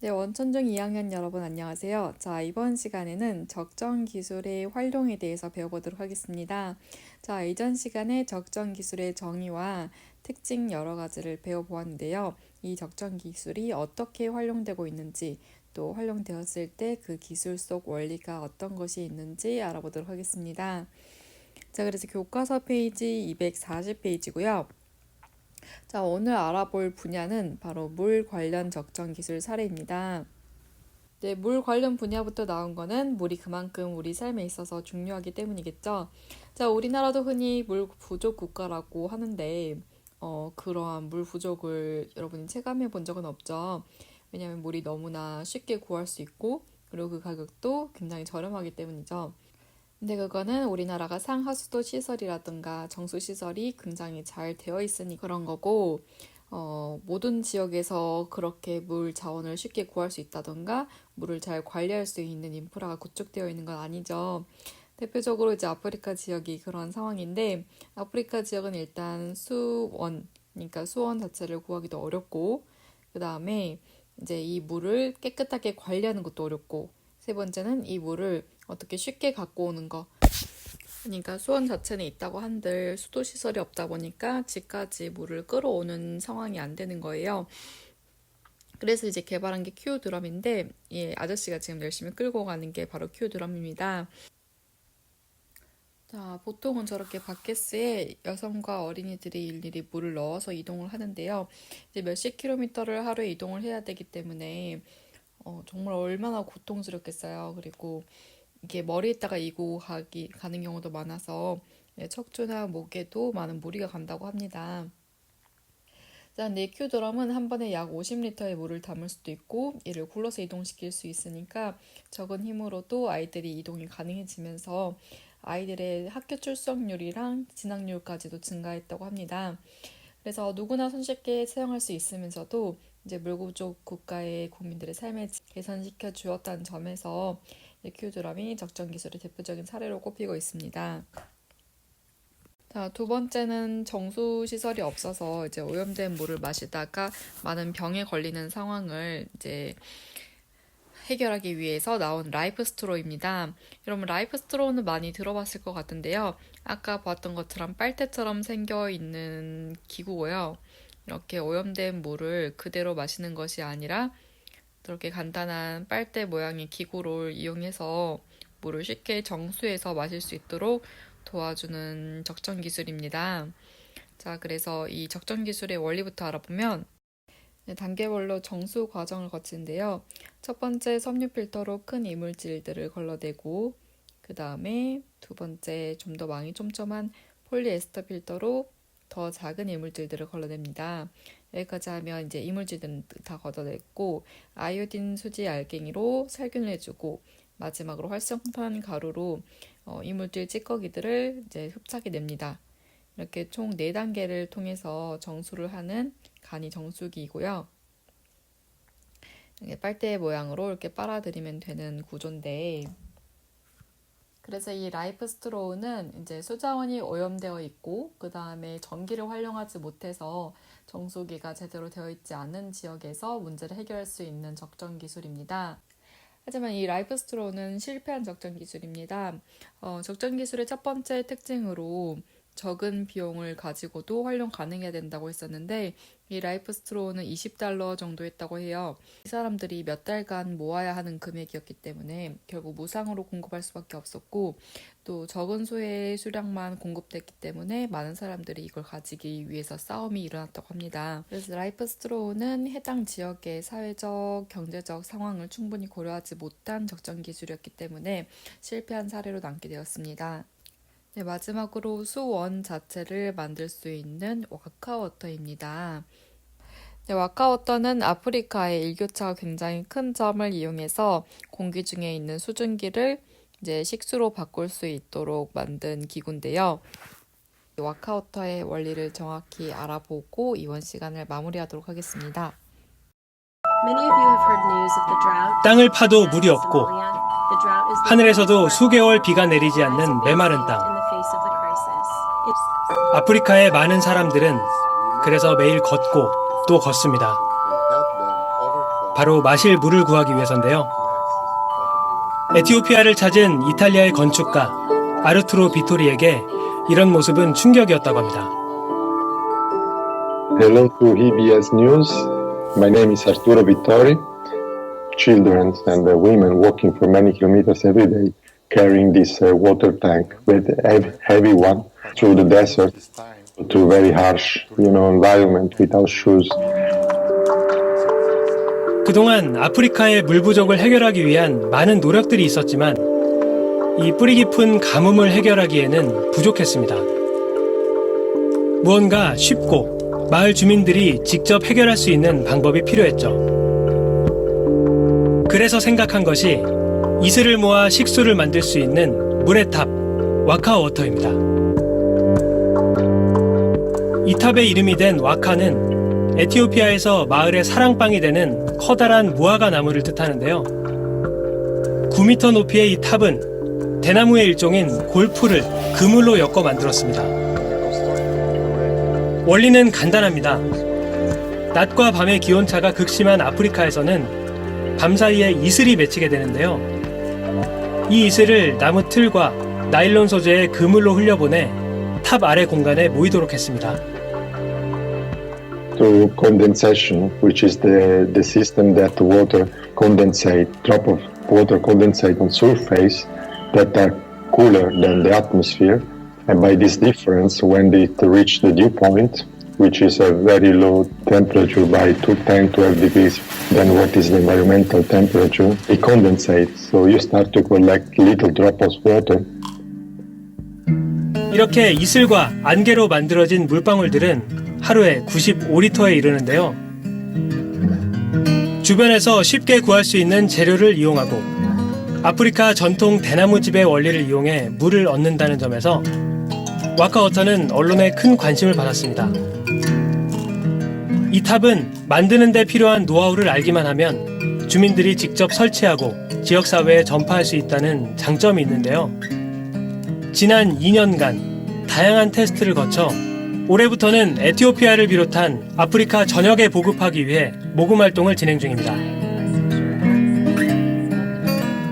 네, 원천중 2학년 여러분 안녕하세요. 자, 이번 시간에는 적정 기술의 활용에 대해서 배워보도록 하겠습니다. 자, 이전 시간에 적정 기술의 정의와 특징 여러 가지를 배워보았는데요. 이 적정 기술이 어떻게 활용되고 있는지, 또 활용되었을 때 그 기술 속 원리가 어떤 것이 있는지 알아보도록 하겠습니다. 자, 그래서 교과서 페이지 240페이지고요. 자, 오늘 알아볼 분야는 바로 물 관련 적정 기술 사례입니다. 네, 물 관련 분야부터 나온 거는 물이 그만큼 우리 삶에 있어서 중요하기 때문이겠죠. 자, 우리나라도 흔히 물 부족 국가라고 하는데, 그러한 물 부족을 여러분이 체감해 본 적은 없죠. 왜냐하면 물이 너무나 쉽게 구할 수 있고, 그리고 그 가격도 굉장히 저렴하기 때문이죠. 근데 그거는 우리나라가 상하수도 시설이라든가 정수 시설이 굉장히 잘 되어 있으니 그런 거고, 모든 지역에서 그렇게 물 자원을 쉽게 구할 수 있다던가 물을 잘 관리할 수 있는 인프라가 구축되어 있는 건 아니죠. 대표적으로 이제 아프리카 지역이 그런 상황인데, 아프리카 지역은 일단 수원, 그러니까 수원 자체를 구하기도 어렵고, 그 다음에 이제 이 물을 깨끗하게 관리하는 것도 어렵고, 세 번째는 이 물을 어떻게 쉽게 갖고 오는 거. 그러니까 수원 자체는 있다고 한들 수도 시설이 없다 보니까 집까지 물을 끌어오는 상황이 안 되는 거예요. 그래서 이제 개발한 게 큐 드럼인데, 이 아저씨가 지금 열심히 끌고 가는 게 바로 큐 드럼입니다. 자, 보통은 저렇게 바켓스에 여성과 어린이들이 일일이 물을 넣어서 이동을 하는데요. 이제 몇십 킬로미터를 하루에 이동을 해야 되기 때문에 정말 얼마나 고통스럽겠어요. 그리고 이게 머리에다가 이고 가는 경우도 많아서 척추나 목에도 많은 무리가 간다고 합니다. 일단 네큐 드럼은 한 번에 약 50리터의 물을 담을 수도 있고 이를 굴러서 이동시킬 수 있으니까 적은 힘으로도 아이들이 이동이 가능해지면서 아이들의 학교 출석률이랑 진학률까지도 증가했다고 합니다. 그래서 누구나 손쉽게 사용할 수 있으면서도 이제 물부족 국가의 국민들의 삶을 개선시켜 주었다는 점에서 네큐 드럼이 적정 기술의 대표적인 사례로 꼽히고 있습니다. 자, 두 번째는 정수 시설이 없어서 이제 오염된 물을 마시다가 많은 병에 걸리는 상황을 이제 해결하기 위해서 나온 라이프 스트로우입니다. 여러분 라이프 스트로우는 많이 들어봤을 것 같은데요. 아까 봤던 것처럼 빨대처럼 생겨 있는 기구고요. 이렇게 오염된 물을 그대로 마시는 것이 아니라 이렇게 간단한 빨대 모양의 기구를 이용해서 물을 쉽게 정수해서 마실 수 있도록 도와주는 적정 기술입니다. 자, 그래서 이 적정 기술의 원리부터 알아보면 단계별로 정수 과정을 거치는데요. 첫 번째 섬유 필터로 큰 이물질들을 걸러내고 그 다음에 두 번째 좀 더 망이 촘촘한 폴리에스터 필터로 더 작은 이물질들을 걸러냅니다. 여기까지 하면 이제 이물질들은 다 걷어냈고 아이오딘 수지 알갱이로 살균을 해주고 마지막으로 활성탄 가루로 이물질 찌꺼기들을 이제 흡착해 냅니다. 이렇게 총 4단계를 통해서 정수를 하는 간이 정수기이고요. 빨대 모양으로 이렇게 빨아들이면 되는 구조인데, 그래서 이 라이프 스트로우는 이제 수자원이 오염되어 있고 그 다음에 전기를 활용하지 못해서 정수기가 제대로 되어 있지 않은 지역에서 문제를 해결할 수 있는 적정 기술입니다. 하지만 이 라이프 스트로우는 실패한 적정 기술입니다. 적정 기술의 첫 번째 특징으로 적은 비용을 가지고도 활용 가능해야 된다고 했었는데 이 라이프 스트로우는 $20 정도 했다고 해요. 이 사람들이 몇 달간 모아야 하는 금액이었기 때문에 결국 무상으로 공급할 수밖에 없었고 또 적은 수의 수량만 공급됐기 때문에 많은 사람들이 이걸 가지기 위해서 싸움이 일어났다고 합니다. 그래서 라이프 스트로우는 해당 지역의 사회적, 경제적 상황을 충분히 고려하지 못한 적정 기술이었기 때문에 실패한 사례로 남게 되었습니다. 네, 마지막으로 수원 자체를 만들 수 있는 와카워터입니다. 네, 와카워터는 아프리카의 일교차가 굉장히 큰 점을 이용해서 공기 중에 있는 수증기를 이제 식수로 바꿀 수 있도록 만든 기구인데요. 와카워터의 원리를 정확히 알아보고 이번 시간을 마무리하도록 하겠습니다. 땅을 파도 물이 없고 하늘에서도 수개월 비가 내리지 않는 메마른 땅. 아프리카의 많은 사람들은 그래서 매일 걷고 또 걷습니다. 바로 마실 물을 구하기 위해서인데요. 에티오피아를 찾은 이탈리아의 건축가 아르투로 비토리에게 이런 모습은 충격이었다고 합니다. Hello to EBS News. My name is Arturo Vittori. Children and women walking for many kilometers every day carrying this water tank, with a heavy one, through the desert to very harsh, environment without shoes. 그동안 아프리카의 물 부족을 해결하기 위한 많은 노력들이 있었지만 이 뿌리 깊은 가뭄을 해결하기에는 부족했습니다. 무언가 쉽고 마을 주민들이 직접 해결할 수 있는 방법이 필요했죠. 그래서 생각한 것이 이슬을 모아 식수를 만들 수 있는 물의 탑, 와카워터입니다. 이 탑의 이름이 된 와카는 에티오피아에서 마을의 사랑방이 되는 커다란 무화과 나무를 뜻하는데요. 9m 높이의 이 탑은 대나무의 일종인 골프를 그물로 엮어 만들었습니다. 원리는 간단합니다. 낮과 밤의 기온차가 극심한 아프리카에서는 밤사이에 이슬이 맺히게 되는데요. 이 이슬을 나무 틀과 나일론 소재의 그물로 흘려보내 탑 아래 공간에 모이도록 했습니다. To condensation, which is the system that the water condensate, drop of water condensate on surface that are cooler than the atmosphere, and by this difference, when it reach the dew point, which is a very low temperature by 10-12 degrees than what is the environmental temperature, it condensates. So you start to collect little drops of water. 이렇게 이슬과 안개로 만들어진 물방울들은 하루에 95리터에 이르는데요. 주변에서 쉽게 구할 수 있는 재료를 이용하고 아프리카 전통 대나무집의 원리를 이용해 물을 얻는다는 점에서 와카워터는 언론의 큰 관심을 받았습니다. 이 탑은 만드는 데 필요한 노하우를 알기만 하면 주민들이 직접 설치하고 지역사회에 전파할 수 있다는 장점이 있는데요. 지난 2년간 다양한 테스트를 거쳐 올해부터는 에티오피아를 비롯한 아프리카 전역에 보급하기 위해 모금 활동을 진행 중입니다.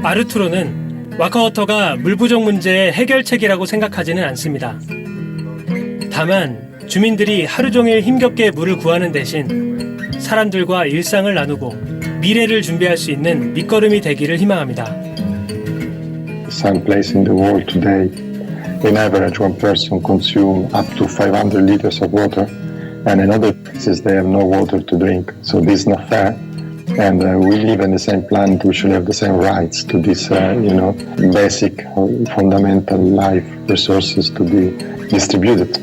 아르투로는 와카워터가 물 부족 문제의 해결책이라고 생각하지는 않습니다. 다만 주민들이 하루 종일 힘겹게 물을 구하는 대신 사람들과 일상을 나누고 미래를 준비할 수 있는 밑거름이 되기를 희망합니다. Some place in the world today, in average, one person consume up to 500 liters of water, and in other places they have no water to drink. So this is not fair. And we live in the same planet. We should have the same rights to this, basic, fundamental life resources to be distributed.